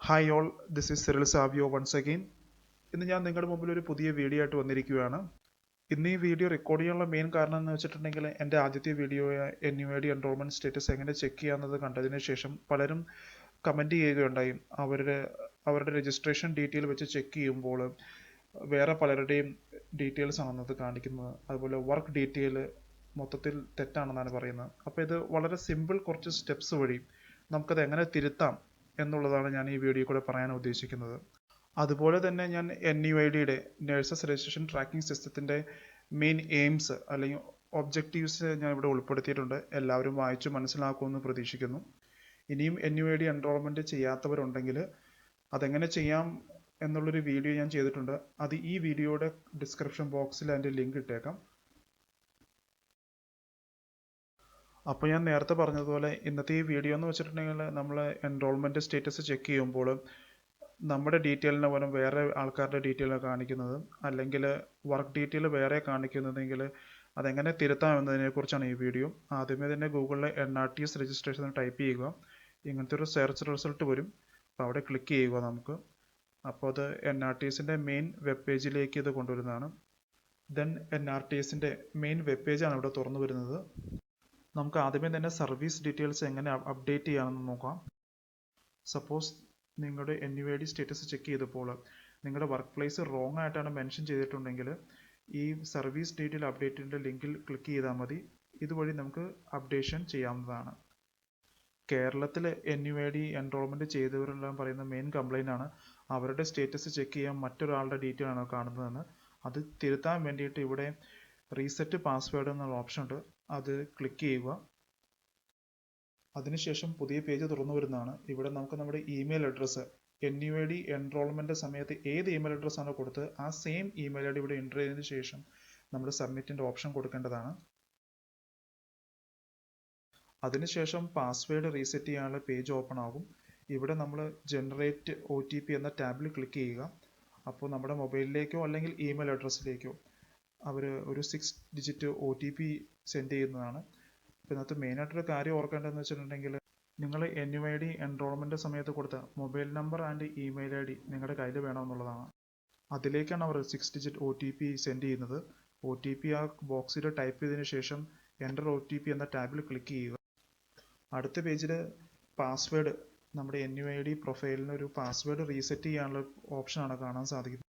Hi all, this is Cyril Savio once again. ഇന്ന് ഞാൻ നിങ്ങളുടെ മുമ്പിൽ ഒരു പുതിയ വീഡിയോ ആയിട്ട് വന്നിരിക്കുകയാണ്. ഇന്ന് ഈ വീഡിയോ റെക്കോർഡ് ചെയ്യാനുള്ള മെയിൻ കാരണം എന്ന് വെച്ചിട്ടുണ്ടെങ്കിൽ എൻ്റെ ആദ്യത്തെ വീഡിയോ NUID എൻറോൾമെൻറ്റ് സ്റ്റേറ്റസ് എങ്ങനെ ചെക്ക് ചെയ്യാമെന്നത് കണ്ടതിന് ശേഷം പലരും കമൻറ്റ് ചെയ്യുകയുണ്ടായി. അവരുടെ രജിസ്ട്രേഷൻ ഡീറ്റെയിൽ വെച്ച് ചെക്ക് ചെയ്യുമ്പോൾ വേറെ പലരുടെയും ഡീറ്റെയിൽസ് ആണെന്നത് കാണിക്കുന്നത്. അതുപോലെ വർക്ക് ഡീറ്റെയിൽ മൊത്തത്തിൽ തെറ്റാണെന്നാണ് പറയുന്നത്. അപ്പോൾ ഇത് വളരെ സിമ്പിൾ കുറച്ച് സ്റ്റെപ്സ് വഴി നമുക്കത് എങ്ങനെ തിരുത്താം എന്നുള്ളതാണ് ഞാൻ ഈ വീഡിയോ കൂടെ പറയാൻ ഉദ്ദേശിക്കുന്നത്. അതുപോലെ തന്നെ ഞാൻ NUIDയുടെ നഴ്സസ് രജിസ്ട്രേഷൻ ട്രാക്കിംഗ് സിസ്റ്റത്തിൻ്റെ മെയിൻ എയിംസ് അല്ലെങ്കിൽ ഒബ്ജക്റ്റീവ്സ് ഞാൻ ഇവിടെ ഉൾപ്പെടുത്തിയിട്ടുണ്ട്. എല്ലാവരും വായിച്ചു മനസ്സിലാക്കുമെന്ന് പ്രതീക്ഷിക്കുന്നു. ഇനിയും NUID എൻറോൾമെൻറ്റ് ചെയ്യാത്തവരുണ്ടെങ്കിൽ അതെങ്ങനെ ചെയ്യാം എന്നുള്ളൊരു വീഡിയോ ഞാൻ ചെയ്തിട്ടുണ്ട്. അത് ഈ വീഡിയോയുടെ ഡിസ്ക്രിപ്ഷൻ ബോക്സിൽ അതിൻ്റെ ലിങ്ക് ഇട്ടേക്കാം. അപ്പോൾ ഞാൻ നേരത്തെ പറഞ്ഞതുപോലെ ഇന്നത്തെ ഈ വീഡിയോ എന്ന് വെച്ചിട്ടുണ്ടെങ്കിൽ നമ്മൾ എൻറോൾമെൻറ്റ് സ്റ്റേറ്റസ് ചെക്ക് ചെയ്യുമ്പോൾ നമ്മുടെ ഡീറ്റെയിലിന് പകരം വേറെ ആൾക്കാരുടെ ഡീറ്റെയിലാണ് കാണിക്കുന്നത്, അല്ലെങ്കിൽ വർക്ക് ഡീറ്റെയിൽ വേറെ കാണിക്കുന്നതെങ്കിൽ അതെങ്ങനെ തിരുത്താം എന്നതിനെക്കുറിച്ചാണ് ഈ വീഡിയോ. ആദ്യമേ തന്നെ ഗൂഗിളിൽ NRTS രജിസ്ട്രേഷൻ ടൈപ്പ് ചെയ്യുക. ഇങ്ങനത്തെ ഒരു സെർച്ച് റിസൾട്ട് വരും. അപ്പോൾ അവിടെ ക്ലിക്ക് ചെയ്യുക നമുക്ക്. അപ്പോൾ അത് NRTSൻ്റെ മെയിൻ വെബ് പേജിലേക്ക് ഇത് കൊണ്ടുവരുന്നതാണ്. ദെൻ NRTSൻ്റെ മെയിൻ വെബ് പേജാണ് ഇവിടെ തുറന്നു വരുന്നത്. നമുക്ക് ആദ്യമേ തന്നെ സർവീസ് ഡീറ്റെയിൽസ് എങ്ങനെ അപ്ഡേറ്റ് ചെയ്യാമെന്ന് നോക്കാം. സപ്പോസ് നിങ്ങളുടെ NUID സ്റ്റേറ്റസ് ചെക്ക് ചെയ്തപ്പോൾ നിങ്ങളുടെ വർക്ക് പ്ലേസ് റോങ് ആയിട്ടാണ് മെൻഷൻ ചെയ്തിട്ടുണ്ടെങ്കിൽ ഈ സർവീസ് ഡീറ്റെയിൽ അപ്ഡേറ്റിൻ്റെ ലിങ്കിൽ ക്ലിക്ക് ചെയ്താൽ മതി. ഇതുവഴി നമുക്ക് അപ്ഡേഷൻ ചെയ്യാവുന്നതാണ്. കേരളത്തിൽ NUID എൻറോൾമെൻറ്റ് ചെയ്തവരെല്ലാം പറയുന്ന മെയിൻ കംപ്ലൈൻ്റ് ആണ് അവരുടെ സ്റ്റേറ്റസ് ചെക്ക് ചെയ്യാൻ മറ്റൊരാളുടെ ഡീറ്റെയിൽ ആണ് കാണുന്നതെന്ന്. അത് തിരുത്താൻ വേണ്ടിയിട്ട് ഇവിടെ റീസെറ്റ് പാസ്വേഡ് എന്നുള്ള ഓപ്ഷൻ ഉണ്ട്. അത് ക്ലിക്ക് ചെയ്യുക. അതിനുശേഷം പുതിയ പേജ് തുറന്നു വരുന്നതാണ്. ഇവിടെ നമുക്ക് നമ്മുടെ ഇമെയിൽ അഡ്രസ്സ് NUID എൻറോൾമെൻറ്റ് സമയത്ത് ഏത് ഇമെയിൽ അഡ്രസ്സ് ആണോ കൊടുത്തത് ആ സെയിം ഇമെയിൽ ID ഇവിടെ എൻ്റർ ചെയ്തതിന് ശേഷം നമ്മൾ സബ്മിറ്റിൻ്റെ ഓപ്ഷൻ കൊടുക്കേണ്ടതാണ്. അതിനുശേഷം പാസ്വേഡ് റീസെറ്റ് ചെയ്യാനുള്ള പേജ് ഓപ്പൺ ആകും. ഇവിടെ നമ്മൾ ജനറേറ്റ് OTP എന്ന ടാബിൽ ക്ലിക്ക് ചെയ്യുക. അപ്പോൾ നമ്മുടെ മൊബൈലിലേക്കോ അല്ലെങ്കിൽ ഇമെയിൽ അഡ്രസ്സിലേക്കോ അവർ ഒരു 6 ഡിജിറ്റ് OTP സെൻഡ് ചെയ്യുന്നതാണ്. ഇതിനകത്ത് മെയിനായിട്ടൊരു കാര്യം ഓർക്കേണ്ടതെന്ന് വെച്ചിട്ടുണ്ടെങ്കിൽ നിങ്ങൾ NUID എൻറോൾമെൻറ്റ് സമയത്ത് കൊടുത്ത mobile number and email ID നിങ്ങളുടെ കയ്യിൽ വേണമെന്നുള്ളതാണ്. അതിലേക്കാണ് അവർ 6 ഡിജിറ്റ് OTP സെൻഡ് ചെയ്യുന്നത്. OTP ആ ബോക്സിൽ ടൈപ്പ് ചെയ്തതിന് ശേഷം എൻ്റർ OTP എന്ന ടാബിൽ ക്ലിക്ക് ചെയ്യുക. അടുത്ത പേജിൽ പാസ്വേഡ്, നമ്മുടെ NUID പ്രൊഫൈലിന് ഒരു പാസ്വേഡ് റീസെറ്റ് ചെയ്യാനുള്ള ഓപ്ഷനാണ് കാണാൻ സാധിക്കുന്നത്.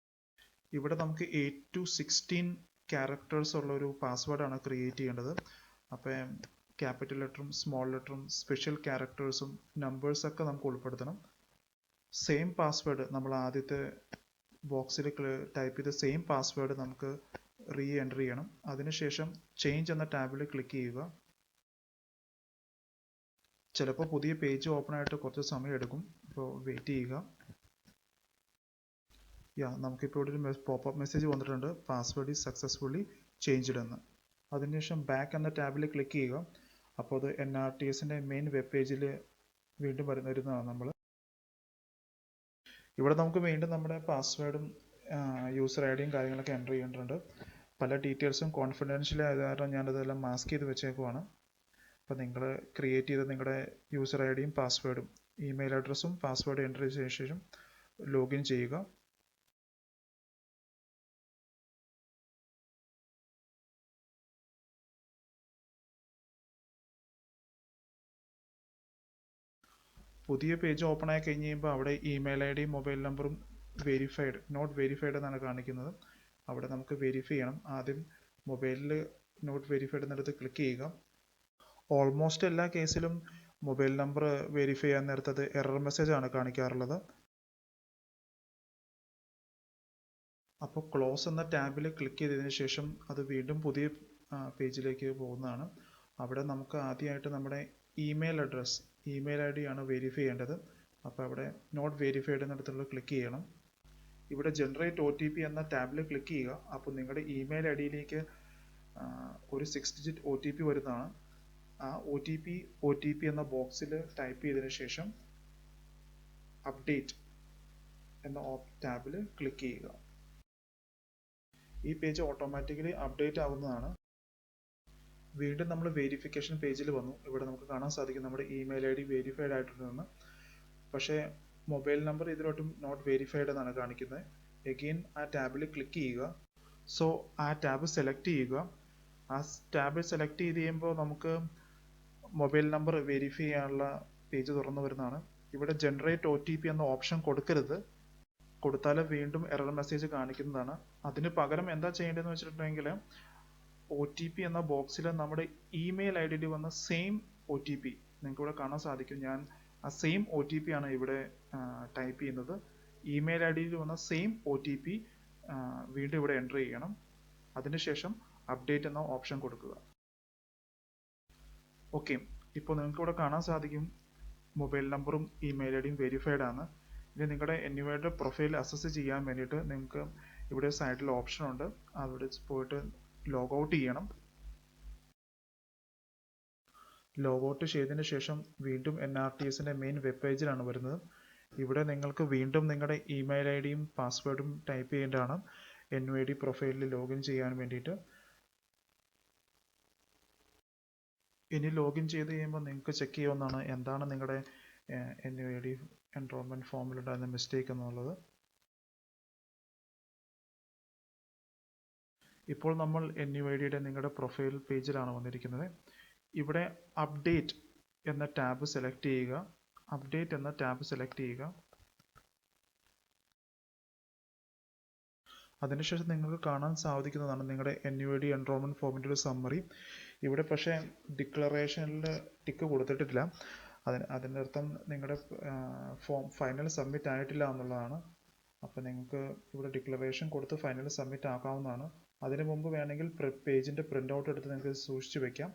ഇവിടെ നമുക്ക് 8 to 16 ക്യാരക്ടേഴ്സ് ഉള്ള ഒരു പാസ്വേഡാണ് ക്രിയേറ്റ് ചെയ്യേണ്ടത്. അപ്പം ക്യാപിറ്റൽ ലെറ്ററും സ്മോൾ ലെറ്ററും സ്പെഷ്യൽ ക്യാരക്ടേഴ്സും നമ്പേഴ്സൊക്കെ നമുക്ക് ഉൾപ്പെടുത്തണം. സെയിം പാസ്വേഡ് നമ്മൾ ആദ്യത്തെ ബോക്സിൽ ടൈപ്പ് ചെയ്ത സെയിം പാസ്വേഡ് നമുക്ക് എൻ്റർ ചെയ്യണം. അതിനുശേഷം ചേഞ്ച് എന്ന ടാബിൽ ക്ലിക്ക് ചെയ്യുക. ചിലപ്പോൾ പുതിയ പേജ് ഓപ്പൺ ആയിട്ട് കുറച്ച് സമയം എടുക്കും. അപ്പോൾ വെയിറ്റ് ചെയ്യുക. നമുക്കിപ്പോൾ ഇവിടെ ഒരു പോപ്പപ്പ് മെസ്സേജ് വന്നിട്ടുണ്ട്, പാസ്വേഡ് ഈസ് സക്സസ്ഫുള്ളി ചേഞ്ച്ഡ് എന്ന്. അതിനുശേഷം ബാക്ക് എന്ന ടാബിൽ ക്ലിക്ക് ചെയ്യുക. അപ്പോൾ അത് NRTSൻ്റെ മെയിൻ വെബ് പേജിൽ വീണ്ടും വരുന്നതാണ്. നമ്മൾ ഇവിടെ നമുക്ക് വീണ്ടും നമ്മുടെ പാസ്വേഡും യൂസർ ID യും കാര്യങ്ങളൊക്കെ എൻ്റർ ചെയ്യേണ്ടതുണ്ട്. പല ഡീറ്റെയിൽസും കോൺഫിഡൻഷ്യൽ ആയത് കാരണം ഞാനതെല്ലാം മാസ്ക് ചെയ്ത് വെച്ചേക്കുവാണ്. അപ്പോൾ നിങ്ങൾ ക്രിയേറ്റ് ചെയ്ത നിങ്ങളുടെ യൂസർ ID യും പാസ്വേഡും ഇമെയിൽ അഡ്രസ്സും പാസ്വേഡ് എൻ്റർ ചെയ്ത ശേഷം ലോഗിൻ ചെയ്യുക. പുതിയ പേജ് ഓപ്പൺ ആയി കഴിഞ്ഞ് കഴിയുമ്പോൾ അവിടെ ഇമെയിൽ ID യും മൊബൈൽ നമ്പറും വെരിഫൈഡ്, നോട്ട് വെരിഫൈഡ് എന്നാണ് കാണിക്കുന്നത്. അവിടെ നമുക്ക് വെരിഫൈ ചെയ്യണം. ആദ്യം മൊബൈലിൽ നോട്ട് വെരിഫൈഡ് എന്നിടത്ത് ക്ലിക്ക് ചെയ്യുക. ഓൾമോസ്റ്റ് എല്ലാ കേസിലും മൊബൈൽ നമ്പർ വെരിഫൈ ചെയ്യാൻ നേരത്തത് എറർ മെസ്സേജ് ആണ് കാണിക്കാറുള്ളത്. അപ്പോൾ ക്ലോസ് എന്ന ടാബിൽ ക്ലിക്ക് ചെയ്തതിന് ശേഷം അത് വീണ്ടും പുതിയ പേജിലേക്ക് പോകുന്നതാണ്. അവിടെ നമുക്ക് ആദ്യമായിട്ട് നമ്മുടെ ഇമെയിൽ അഡ്രസ്സ്, ഇമെയിൽ ID ആണ് വെരിഫൈ ചെയ്യേണ്ടത്. അപ്പോൾ അവിടെ നോട്ട് വെരിഫൈഡ് എന്നിടത്തുള്ള ക്ലിക്ക് ചെയ്യണം. ഇവിടെ ജനറേറ്റ് OTP എന്ന ടാബിൽ ക്ലിക്ക് ചെയ്യുക. അപ്പോൾ നിങ്ങളുടെ ഇമെയിൽ ID യിലേക്ക് ഒരു 6 ഡിജിറ്റ് OTP വരുന്നതാണ്. ആ OTP എന്ന ബോക്സിൽ ടൈപ്പ് ചെയ്തതിന് ശേഷം അപ്ഡേറ്റ് എന്ന ടാബിൽ ക്ലിക്ക് ചെയ്യുക. ഈ പേജ് ഓട്ടോമാറ്റിക്കലി അപ്ഡേറ്റ് ആവുന്നതാണ്. വീണ്ടും നമ്മൾ വെരിഫിക്കേഷൻ പേജിൽ വന്നു. ഇവിടെ നമുക്ക് കാണാൻ സാധിക്കും നമ്മുടെ ഇമെയിൽ ID വെരിഫൈഡ് ആയിട്ടുണ്ടെന്ന്. പക്ഷേ മൊബൈൽ നമ്പർ ഇതിലോട്ടും നോട്ട് വെരിഫൈഡ് എന്നാണ് കാണിക്കുന്നത്. എഗെയിൻ ആ ടാബിൽ ക്ലിക്ക് ചെയ്യുക. സോ ആ ടാബ് സെലക്ട് ചെയ്യുക. ആ ടാബ് സെലക്ട് ചെയ്ത് കഴിയുമ്പോൾ നമുക്ക് മൊബൈൽ നമ്പർ വെരിഫൈ ചെയ്യാനുള്ള പേജ് തുറന്നു വരുന്നതാണ്. ഇവിടെ ജനറേറ്റ് OTP എന്ന ഓപ്ഷൻ കൊടുക്കരുത്. കൊടുത്താൽ വീണ്ടും എറർ മെസ്സേജ് കാണിക്കുന്നതാണ്. അതിന് പകരം എന്താ ചെയ്യേണ്ടതെന്ന് വെച്ചിട്ടുണ്ടെങ്കിൽ OTP എന്ന ബോക്സിൽ നമ്മുടെ ഇമെയിൽ ID വന്ന സെയിം OTP നിങ്ങൾക്ക് ഇവിടെ കാണാൻ സാധിക്കും. ഞാൻ ആ സെയിം OTP ആണ് ഇവിടെ ടൈപ്പ് ചെയ്യുന്നത്. ഇമെയിൽ ID വന്ന സെയിം OTP വീണ്ടും ഇവിടെ എൻ്റർ ചെയ്യണം. അതിനുശേഷം അപ്ഡേറ്റ് എന്ന ഓപ്ഷൻ കൊടുക്കുക. ഓക്കെ, ഇപ്പോൾ നിങ്ങൾക്ക് ഇവിടെ കാണാൻ സാധിക്കും മൊബൈൽ നമ്പറും ഇമെയിൽ IDയും വെരിഫൈഡ് ആണ്. ഇനി നിങ്ങളുടെ NUIയുടെ പ്രൊഫൈൽ അസസ് ചെയ്യാൻ വേണ്ടിയിട്ട് നിങ്ങൾക്ക് ഇവിടെ സൈഡിൽ ഓപ്ഷൻ ഉണ്ട്. അവിടെ പോയിട്ട് ലോഗ് ഔട്ട് ചെയ്യണം. ലോഗ് ഔട്ട് ചെയ്തതിന് ശേഷം വീണ്ടും NRTSന്റെ മെയിൻ വെബ് പേജിലാണ് വരുന്നത്. ഇവിടെ നിങ്ങൾക്ക് വീണ്ടും നിങ്ങളുടെ ഇമെയിൽ IDയും പാസ്വേഡും ടൈപ്പ് ചെയ്യേണ്ടതാണ് NUID പ്രൊഫൈലിൽ ലോഗിൻ ചെയ്യാൻ വേണ്ടിയിട്ട്. ഇനി ലോഗിൻ ചെയ്ത് കഴിയുമ്പോൾ നിങ്ങൾക്ക് ചെക്ക് ചെയ്യാവുന്നതാണ് എന്താണ് നിങ്ങളുടെ NUID എൻറോൾമെൻറ്റ് ഫോമിലുണ്ടായിരുന്ന മിസ്റ്റേക്ക് എന്നുള്ളത്. ഇപ്പോൾ നമ്മൾ NUIDയുടെ നിങ്ങളുടെ പ്രൊഫൈൽ പേജിലാണ് വന്നിരിക്കുന്നത്. ഇവിടെ അപ്ഡേറ്റ് എന്ന ടാബ് സെലക്ട് ചെയ്യുക. അപ്ഡേറ്റ് എന്ന ടാബ് സെലക്ട് ചെയ്യുക. അതിനുശേഷം നിങ്ങൾക്ക് കാണാൻ സാധിക്കുന്നതാണ് നിങ്ങളുടെ NUID എൻറോൾമെൻറ്റ് ഫോമിൻ്റെ ഒരു സമ്മറി. ഇവിടെ പക്ഷേ ഡിക്ലറേഷനിൽ ടിക്ക് കൊടുത്തിട്ടില്ല. അതിൻ്റെ അർത്ഥം നിങ്ങളുടെ ഫോം ഫൈനൽ സബ്മിറ്റ് ആയിട്ടില്ല എന്നുള്ളതാണ്. അപ്പോൾ നിങ്ങൾക്ക് ഇവിടെ ഡിക്ലറേഷൻ കൊടുത്ത് ഫൈനൽ സബ്മിറ്റ് ആക്കാവുന്നതാണ്. അതിന് മുമ്പ് വേണമെങ്കിൽ പേജിൻ്റെ പ്രിൻ്റ് ഔട്ട് എടുത്ത് നിങ്ങൾക്ക് സൂക്ഷിച്ച് വെക്കാം.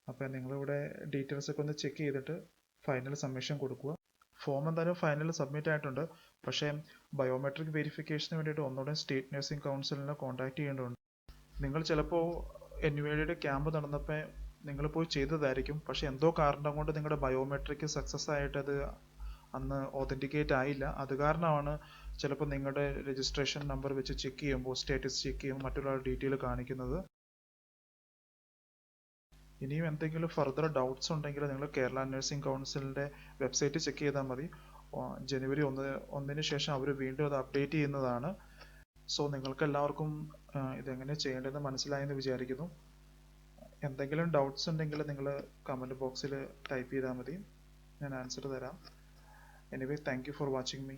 അപ്പോൾ നിങ്ങളിവിടെ ഡീറ്റെയിൽസ് ഒക്കെ ഒന്ന് ചെക്ക് ചെയ്തിട്ട് ഫൈനൽ സബ്മിഷൻ കൊടുക്കുക. ഫോം എന്തായാലും ഫൈനൽ സബ്മിറ്റ് ആയിട്ടുണ്ട്. പക്ഷേ ബയോമെട്രിക് വെരിഫിക്കേഷന് വേണ്ടിയിട്ട് ഒന്നുകൂടെ സ്റ്റേറ്റ് നഴ്സിംഗ് കൗൺസിലിനെ കോൺടാക്ട് ചെയ്യേണ്ടതുണ്ട്. നിങ്ങൾ ചിലപ്പോൾ NUIDയുടെ ക്യാമ്പ് നടന്നപ്പോൾ നിങ്ങൾ പോയി ചെയ്തതായിരിക്കും. പക്ഷേ എന്തോ കാരണം കൊണ്ട് നിങ്ങളുടെ ബയോമെട്രിക് സക്സസ് ആയിട്ട് അത് അന്ന് ഓതൻറ്റിക്കേറ്റ് ആയില്ല. അത് കാരണമാണ് ചിലപ്പോൾ നിങ്ങളുടെ രജിസ്ട്രേഷൻ നമ്പർ വെച്ച് ചെക്ക് ചെയ്യുമ്പോൾ സ്റ്റാറ്റസ് ചെക്ക് ചെയ്യുമ്പോൾ മറ്റുള്ള ഡീറ്റെയിൽ കാണിക്കുന്നത്. ഇനിയും എന്തെങ്കിലും ഫർദർ ഡൗട്ട്സ് ഉണ്ടെങ്കിൽ നിങ്ങൾ കേരള നഴ്സിംഗ് കൗൺസിലിൻ്റെ വെബ്സൈറ്റ് ചെക്ക് ചെയ്താൽ മതി. ജനുവരി 1 ശേഷം അവർ വീണ്ടും അത് അപ്ഡേറ്റ് ചെയ്യുന്നതാണ്. സോ നിങ്ങൾക്ക് എല്ലാവർക്കും ഇതെങ്ങനെ ചെയ്യേണ്ടതെന്ന് മനസ്സിലായെന്ന് വിചാരിക്കുന്നു. എന്തെങ്കിലും ഡൗട്ട്സ് ഉണ്ടെങ്കിൽ നിങ്ങൾ കമൻറ്റ് ബോക്സിൽ ടൈപ്പ് ചെയ്താൽ മതി. ഞാൻ ആൻസർ തരാം. Anyway, thank you for watching me.